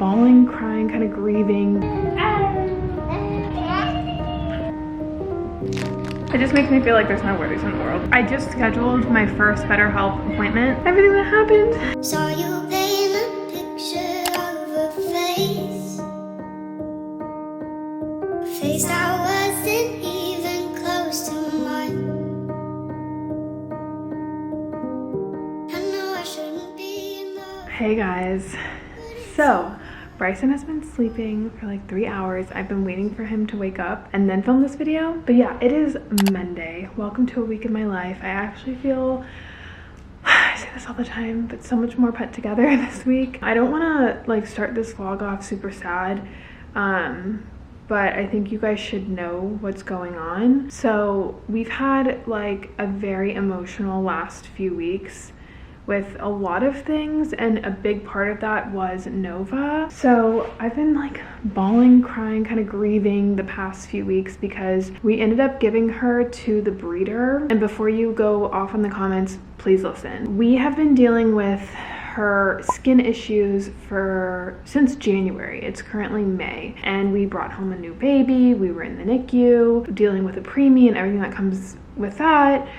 bawling, crying, kind of grieving. It just makes me feel like there's no worries in the world. I just scheduled my first BetterHelp appointment. Everything that happened. Saw you paint a picture of a face. A face that wasn't even close to mine. I know I shouldn't be in love. Hey guys. So, Bryson has been sleeping for like 3 hours. I've been waiting for him to wake up and then film this video. But yeah, it is Monday. Welcome to a week in my life. I actually feel, I say this all the time, but so much more put together this week. I don't want to like start this vlog off super sad, but I think you guys should know what's going on. So we've had like a very emotional last few weeks with a lot of things, and a big part of that was Nova. So I've been like bawling, crying, kind of grieving the past few weeks because we ended up giving her to the breeder. And before you go off in the comments, please listen. We have been dealing with her skin issues since January. It's currently May, and we brought home a new baby. We were in the NICU dealing with a preemie and everything that comes with that.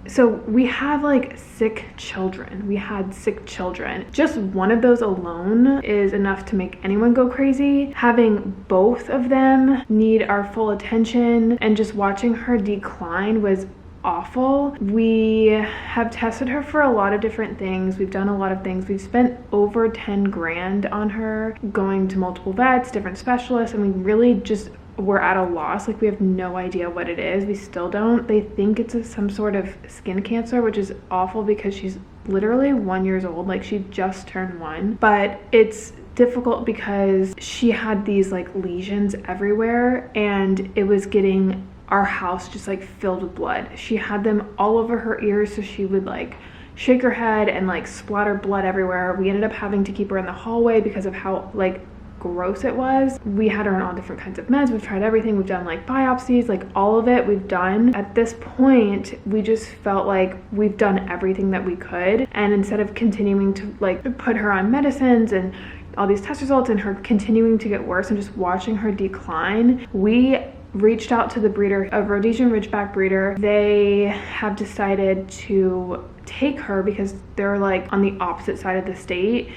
So we have like sick children. We had sick children. Just one of those alone is enough to make anyone go crazy. Having both of them need our full attention, and just watching her decline was awful. We have tested her for a lot of different things. We've done a lot of things. We've spent over 10 grand on her, going to multiple vets, different specialists, and we really just we're at a loss. Like, we have no idea what it is. We still don't. They think it's some sort of skin cancer, which is awful because she's literally 1 year old. Like, she just turned 1. But it's difficult because she had these like lesions everywhere, and it was getting our house just like filled with blood. She had them all over her ears, so she would like shake her head and like splatter blood everywhere. We ended up having to keep her in the hallway because of how like gross it was. We had her on all different kinds of meds. We've tried everything. We've done like biopsies, like all of it we've done. At this point, we just felt like we've done everything that we could, and instead of continuing to like put her on medicines and all these test results and her continuing to get worse and just watching her decline, we reached out to the breeder, a Rhodesian Ridgeback breeder. They have decided to take her because they're like on the opposite side of the state,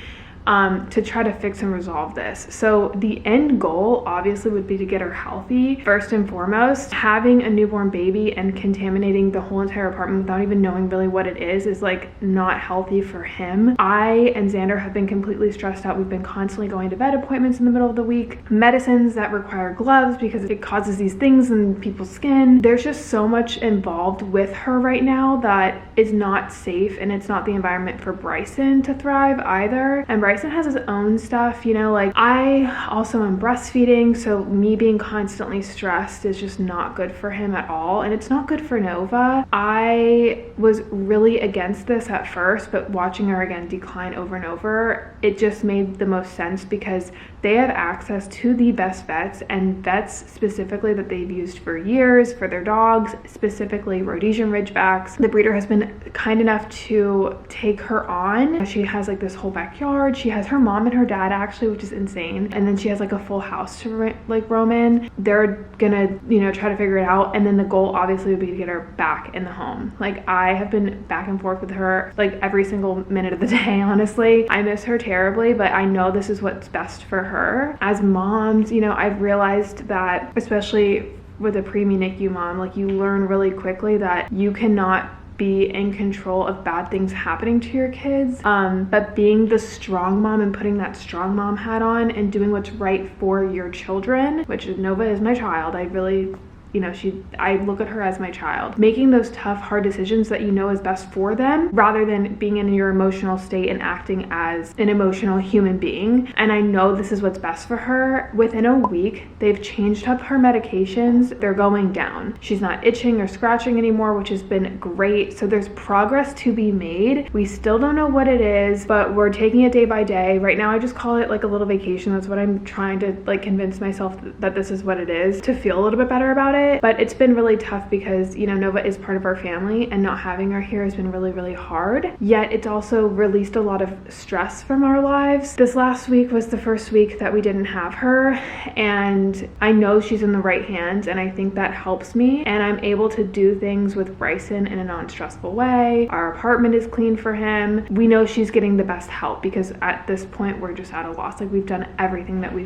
to try to fix and resolve this. So the end goal obviously would be to get her healthy first and foremost. Having a newborn baby and contaminating the whole entire apartment without even knowing really what it is like not healthy for him. I and Xander have been completely stressed out. We've been constantly going to vet appointments in the middle of the week, medicines that require gloves because it causes these things in people's skin. There's just so much involved with her right now that is not safe, and it's not the environment for Bryson to thrive either. And Bryson has his own stuff, you know, like I also am breastfeeding, so me being constantly stressed is just not good for him at all, and it's not good for Nova. I was really against this at first, but watching her again decline over and over, it just made the most sense because they have access to the best vets, and vets specifically that they've used for years for their dogs, specifically Rhodesian Ridgebacks. The breeder has been kind enough to take her on. She has like this whole backyard. She has her mom and her dad actually, which is insane. And then she has like a full house to like roam in. They're gonna, you know, try to figure it out. And then the goal obviously would be to get her back in the home. Like, I have been back and forth with her like every single minute of the day, honestly. I miss her terribly, but I know this is what's best for her. As moms, you know, I've realized that, especially with a preemie NICU mom, like, you learn really quickly that you cannot be in control of bad things happening to your kids, but being the strong mom and putting that strong mom hat on and doing what's right for your children, which Nova is my child. I really, you know, I look at her as my child. Making those tough, hard decisions that you know is best for them, rather than being in your emotional state and acting as an emotional human being. And I know this is what's best for her. Within a week, they've changed up her medications. They're going down. She's not itching or scratching anymore, which has been great. So there's progress to be made. We still don't know what it is, but we're taking it day by day. Right now, I just call it like a little vacation. That's what I'm trying to like convince myself that this is what it is, to feel a little bit better about it. it, but it's been really tough because, you know, Nova is part of our family and not having her here has been really, really hard. Yet it's also released a lot of stress from our lives. This last week was the first week that we didn't have her, and I know she's in the right hands, and I think that helps me, and I'm able to do things with Bryson in a non-stressful way. Our apartment is clean for him. We know she's getting the best help because at this point we're just at a loss. Like, we've done everything that we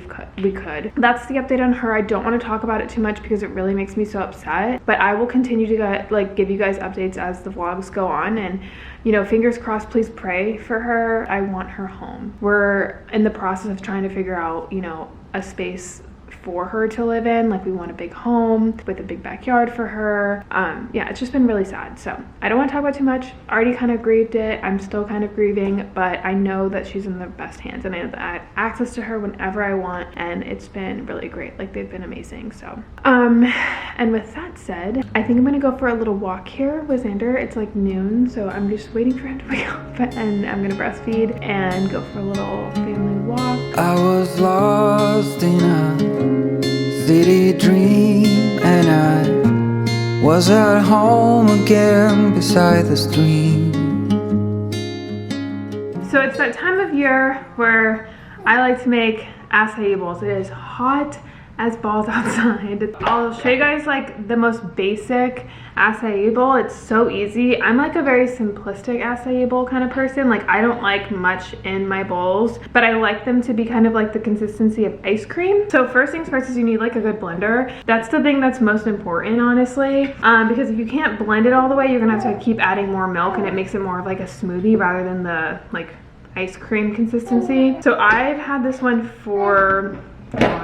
could. That's the update on her. I don't want to talk about it too much because it really makes me so upset, but I will continue to give you guys updates as the vlogs go on, and you know, fingers crossed, please pray for her. I want her home. We're in the process of trying to figure out, you know, a space for her to live in. Like, we want a big home with a big backyard for her. Yeah, it's just been really sad. So I don't want to talk about too much. I already kind of grieved it. I'm still kind of grieving, but I know that she's in the best hands, and I have access to her whenever I want, and it's been really great. Like, they've been amazing. So and with that said, I think I'm gonna go for a little walk here with Xander. It's like noon, so I'm just waiting for him to wake up, and I'm gonna breastfeed and go for a little family walk. I was lost in a city dream, and I was at home again beside the stream. So it's that time of year where I like to make acai bowls. It is hot as balls outside. I'll show you guys like the most basic acai bowl. It's so easy. I'm like a very simplistic acai bowl kind of person. Like, I don't like much in my bowls, but I like them to be kind of like the consistency of ice cream. So first things first is you need like a good blender. That's the thing that's most important, honestly, because if you can't blend it all the way, you're gonna have to keep adding more milk, and it makes it more of like a smoothie rather than the like ice cream consistency. So I've had this one for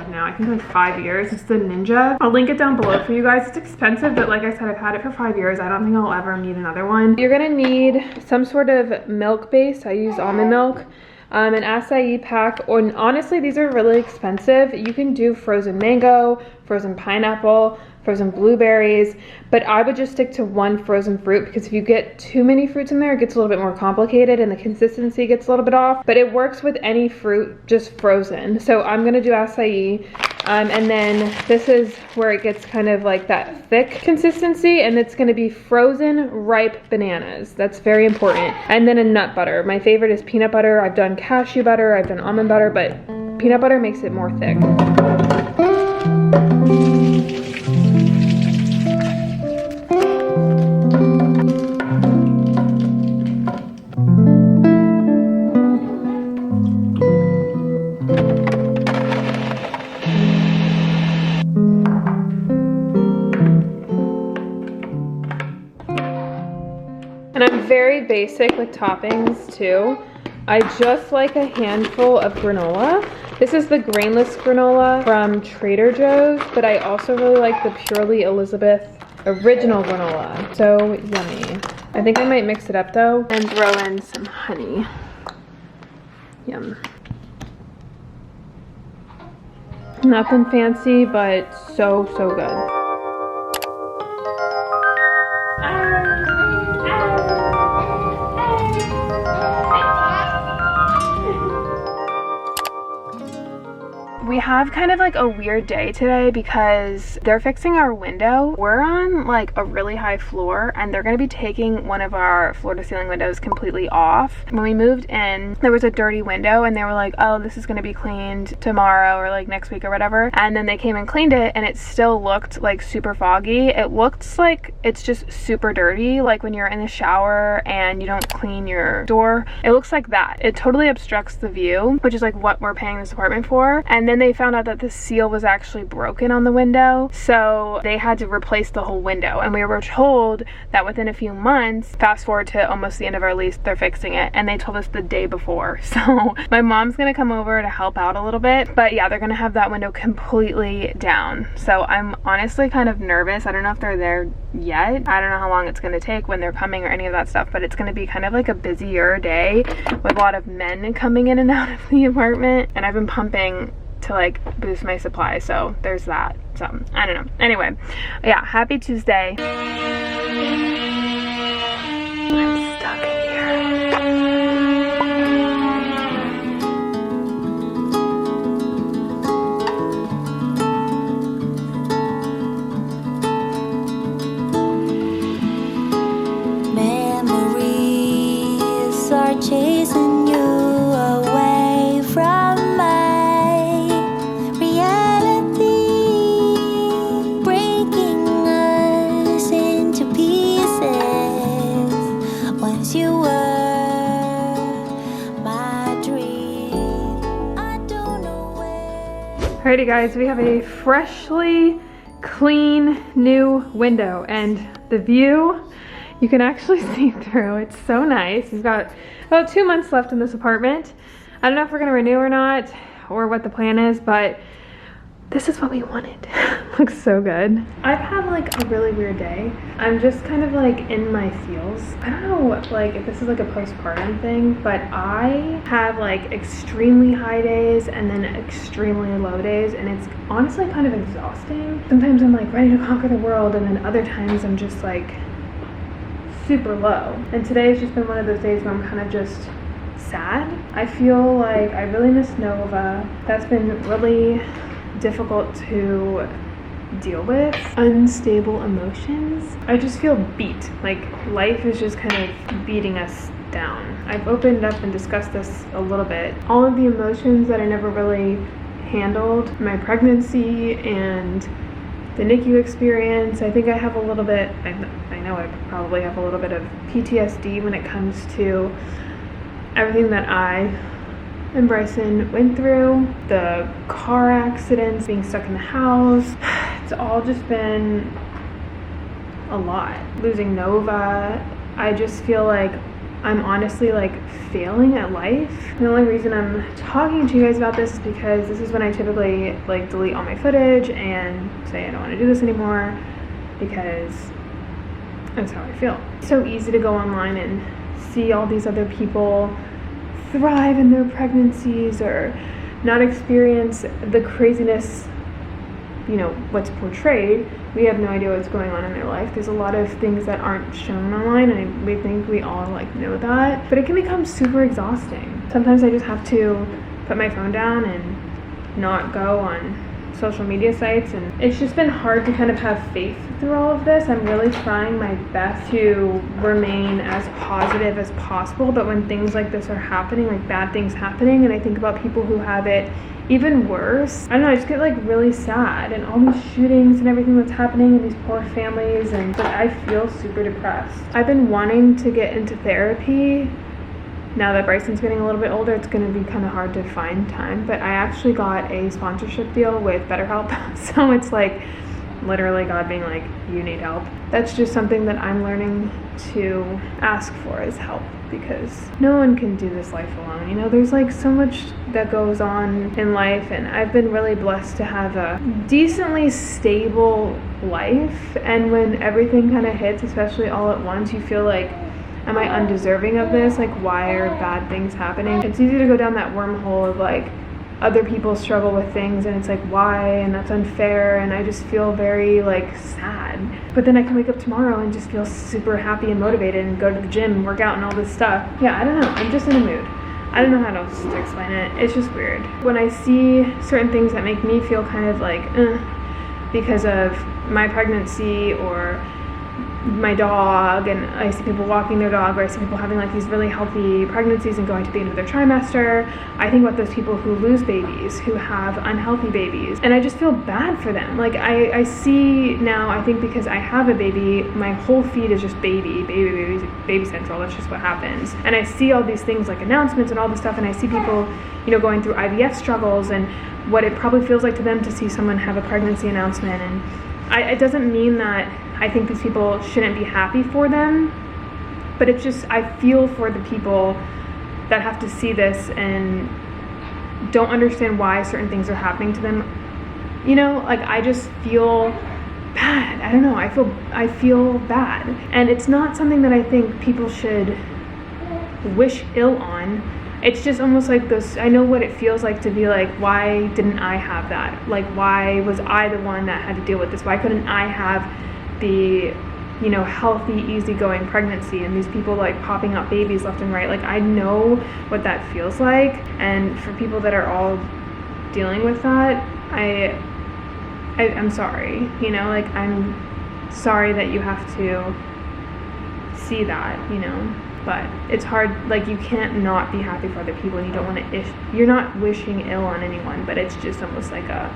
now, I think like 5 years. It's the Ninja. I'll link it down below for you guys. It's expensive, but like I said, I've had it for 5 years. I don't think I'll ever need another one. You're gonna need some sort of milk base. I use almond milk, an acai pack, or honestly, these are really expensive. You can do frozen mango, frozen pineapple, frozen blueberries, but I would just stick to one frozen fruit, because if you get too many fruits in there, it gets a little bit more complicated and the consistency gets a little bit off, but it works with any fruit just frozen. So I'm gonna do acai, and then this is where it gets kind of like that thick consistency, and it's gonna be frozen ripe bananas. That's very important. And then a nut butter. My favorite is peanut butter. I've done cashew butter, I've done almond butter, but peanut butter makes it more thick. And I'm very basic with toppings too. I just like a handful of granola. This is the grainless granola from Trader Joe's, but I also really like the Purely Elizabeth original granola. So yummy. I think I might mix it up though and throw in some honey. Yum. Nothing fancy, but so good. We have kind of like a weird day today because they're fixing our window. We're on like a really high floor, and they're going to be taking one of our floor to ceiling windows completely off. When we moved in, there was a dirty window, and they were like, oh, this is going to be cleaned tomorrow or like next week or whatever. And then they came and cleaned it, and it still looked like super foggy. It looks like it's just super dirty, like when you're in the shower and you don't clean your door. It looks like that. It totally obstructs the view, which is like what we're paying this apartment for. And then they found out that the seal was actually broken on the window, so they had to replace the whole window. And we were told that within a few months, fast forward to almost the end of our lease, they're fixing it, and they told us the day before. So my mom's gonna come over to help out a little bit, but yeah, they're gonna have that window completely down. So I'm honestly kind of nervous. I don't know if they're there yet. I don't know how long it's gonna take, when they're coming, or any of that stuff, but it's gonna be kind of like a busier day with a lot of men coming in and out of the apartment, and I've been pumping to like boost my supply, so there's that. So I don't know. Anyway, yeah, happy Tuesday. I'm stuck in here. Alrighty guys, we have a freshly clean new window and the view you can actually see through. It's so nice. We've got about 2 months left in this apartment. I don't know if we're gonna renew or not or what the plan is, but this is what we wanted. Looks so good. I've had like a really weird day. I'm just kind of like in my feels. I don't know like if this is like a postpartum thing, but I have like extremely high days and then extremely low days, and it's honestly kind of exhausting. Sometimes I'm like ready to conquer the world, and then other times I'm just like super low. And today's just been one of those days where I'm kind of just sad. I feel like I really miss Nova. That's been really difficult to deal with. Unstable emotions. I just feel beat. Like life is just kind of beating us down. I've opened up and discussed this a little bit. All of the emotions that I never really handled, my pregnancy and the NICU experience, I think I have a little bit, I know I probably have a little bit of PTSD when it comes to everything that I and Bryson went through, the car accidents, being stuck in the house. It's all just been a lot. Losing Nova, I just feel like I'm honestly like failing at life. The only reason I'm talking to you guys about this is because this is when I typically like delete all my footage and say I don't want to do this anymore because that's how I feel. It's so easy to go online and see all these other people thrive in their pregnancies or not experience the craziness, you know, what's portrayed. We have no idea what's going on in their life. There's a lot of things that aren't shown online, and we think we all like know that, but it can become super exhausting. Sometimes I just have to put my phone down and not go on social media sites, and it's just been hard to kind of have faith through all of this. I'm really trying my best to remain as positive as possible, but when things like this are happening, like bad things happening, and I think about people who have it even worse, I don't know, I just get like really sad, and all these shootings and everything that's happening in these poor families, and like I feel super depressed. I've been wanting to get into therapy. Now that Bryson's getting a little bit older, it's going to be kind of hard to find time, but I actually got a sponsorship deal with BetterHelp. So it's like literally God being like, you need help. That's just something that I'm learning to ask for, is help, because no one can do this life alone. You know, there's like so much that goes on in life, and I've been really blessed to have a decently stable life. And when everything kind of hits, especially all at once, you feel like, am I undeserving of this? Like, why are bad things happening? It's easy to go down that wormhole of like other people struggle with things, and it's like, why? And that's unfair. And I just feel very like sad. But then I can wake up tomorrow and just feel super happy and motivated and go to the gym and work out and all this stuff. Yeah, I don't know. I'm just in a mood. I don't know how else to explain it. It's just weird. When I see certain things that make me feel kind of like, because of my pregnancy or my dog, and I see people walking their dog, or I see people having like these really healthy pregnancies and going to the end of their trimester, I think about those people who lose babies, who have unhealthy babies, and I just feel bad for them. Like I see now, I think because I have a baby, my whole feed is just baby central. That's just what happens. And I see all these things like announcements and all this stuff, and I see people, you know, going through IVF struggles and what it probably feels like to them to see someone have a pregnancy announcement. And it doesn't mean that I think these people shouldn't be happy for them, but it's just, I feel for the people that have to see this and don't understand why certain things are happening to them. You know, like I just feel bad. I don't know, I feel bad. And it's not something that I think people should wish ill on. It's just almost like this, I know what it feels like to be like, why didn't I have that? Like, why was I the one that had to deal with this? Why couldn't I have the, you know, healthy, easygoing pregnancy, and these people like popping out babies left and right? Like, I know what that feels like. And for people that are all dealing with that, I'm sorry, you know, like I'm sorry that you have to see that, you know. But it's hard, like you can't not be happy for other people, and you don't want to, you're not wishing ill on anyone, but it's just almost like a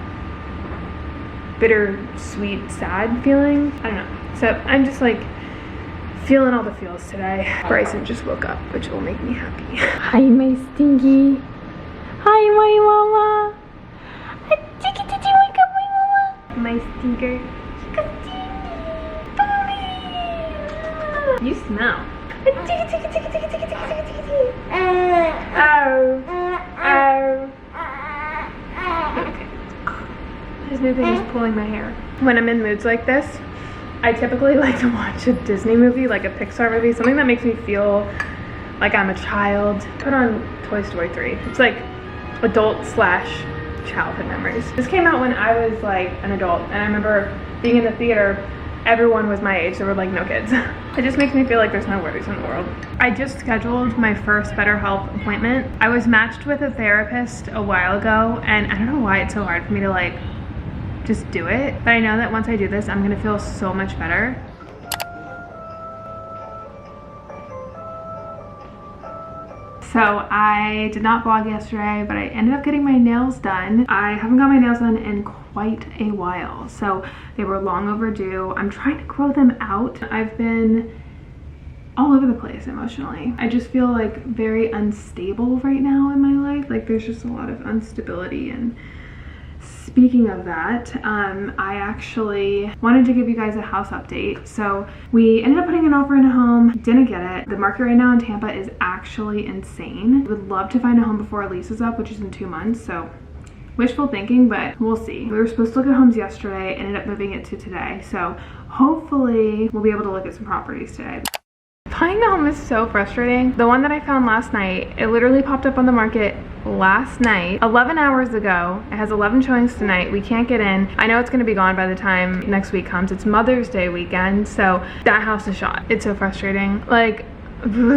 bitter, sweet, sad feeling. I don't know. So I'm just like feeling all the feels today. Bryson just woke up, which will make me happy. Hi, my stinky. Hi, my mama. my stinker. You smell. Oh. Okay. This new thing is pulling my hair. When I'm in moods like this, I typically like to watch a Disney movie, like a Pixar movie, something that makes me feel like I'm a child. Put on Toy Story 3. It's like adult / childhood memories. This came out when I was like an adult, and I remember being in the theater, everyone was my age, there were like no kids. It just makes me feel like there's no worries in the world. I just scheduled my first BetterHelp appointment. I was matched with a therapist a while ago, and I don't know why it's so hard for me to like just do it, but I know that once I do this, I'm gonna feel so much better. So I did not vlog yesterday, but I ended up getting my nails done. I haven't got my nails done in quite a while, so they were long overdue. I'm trying to grow them out. I've been all over the place emotionally. I just feel like very unstable right now in my life. Like there's just a lot of instability. And speaking of that, I actually wanted to give you guys a house update. So we ended up putting an offer in a home, didn't get it. The market right now in Tampa is actually insane. Would love to find a home before our lease is up, which is in 2 months. So wishful thinking, but we'll see. We were supposed to look at homes yesterday, ended up moving it to today. So hopefully we'll be able to look at some properties today. Buying a home is so frustrating. The one that I found last night, it literally popped up on the market last night, 11 hours ago. It has 11 showings tonight. We can't get in. I know it's gonna be gone by the time next week comes. It's Mother's Day weekend, so that house is shot. It's so frustrating. Like, I feel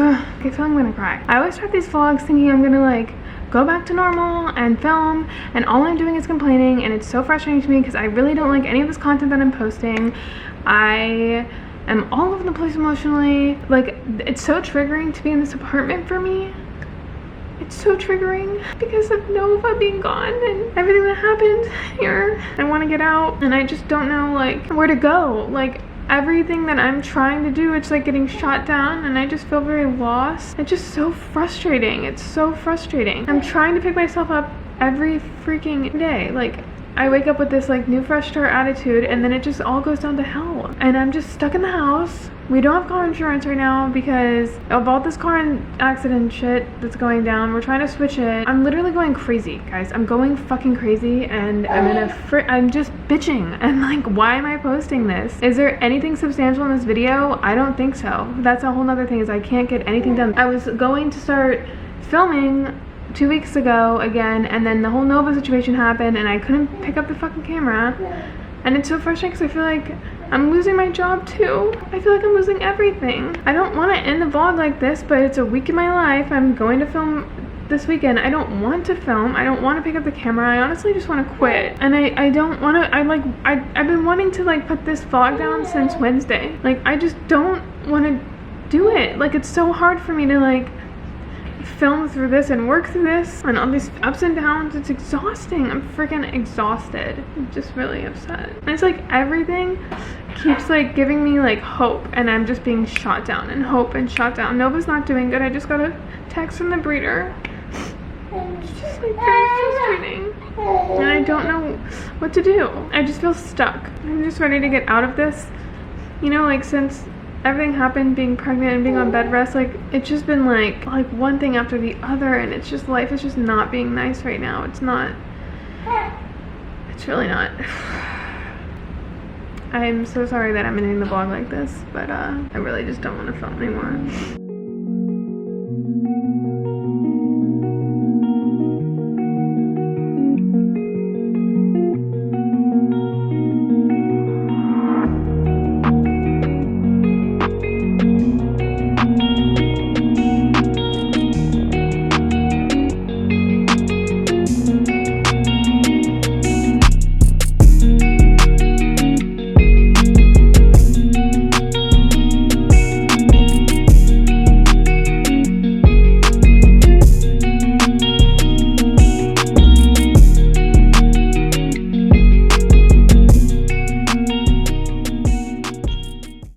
like I'm gonna cry. I always start these vlogs thinking I'm gonna like go back to normal and film, and all I'm doing is complaining, and it's so frustrating to me because I really don't like any of this content that I'm posting. I'm all over the place emotionally. Like, it's so triggering to be in this apartment for me. It's so triggering because of Nova being gone and everything that happened here. I want to get out, and I just don't know like where to go. Like, everything that I'm trying to do, it's like getting shot down, and I just feel very lost. It's just so frustrating. It's so frustrating. I'm trying to pick myself up every freaking day. Like, I wake up with this like new fresh start attitude, and then it just all goes down to hell. And I'm just stuck in the house. We don't have car insurance right now because of all this car accident shit that's going down. We're trying to switch it. I'm literally going crazy, guys. I'm going fucking crazy, and I'm just bitching. And like, why am I posting this? Is there anything substantial in this video? I don't think so. That's a whole nother thing, is I can't get anything done. I was going to start filming 2 weeks ago again, and then the whole Nova situation happened, and I couldn't pick up the fucking camera. And it's so frustrating because I feel like I'm losing my job too. I feel like I'm losing everything. I don't want to end the vlog like this, but it's a week in my life. I'm going to film this weekend. I don't want to film. I don't want to pick up the camera. I honestly just want to quit. And I don't want to, I've been wanting to like put this vlog down since Wednesday. Like, I just don't want to do it. Like, it's so hard for me to like film through this and work through this and all these ups and downs. It's exhausting. I'm freaking exhausted. I'm just really upset. And it's like everything keeps like giving me like hope, and I'm just being shot down and hope and shot down. Nova's not doing good. I just got a text from the breeder. It's just like very frustrating, and I don't know what to do. I just feel stuck. I'm just ready to get out of this, you know, like since everything happened, being pregnant and being on bed rest, like it's just been like one thing after the other, and it's just, life is just not being nice right now. It's not, it's really not. I'm so sorry that I'm ending the vlog like this, but I really just don't want to film anymore.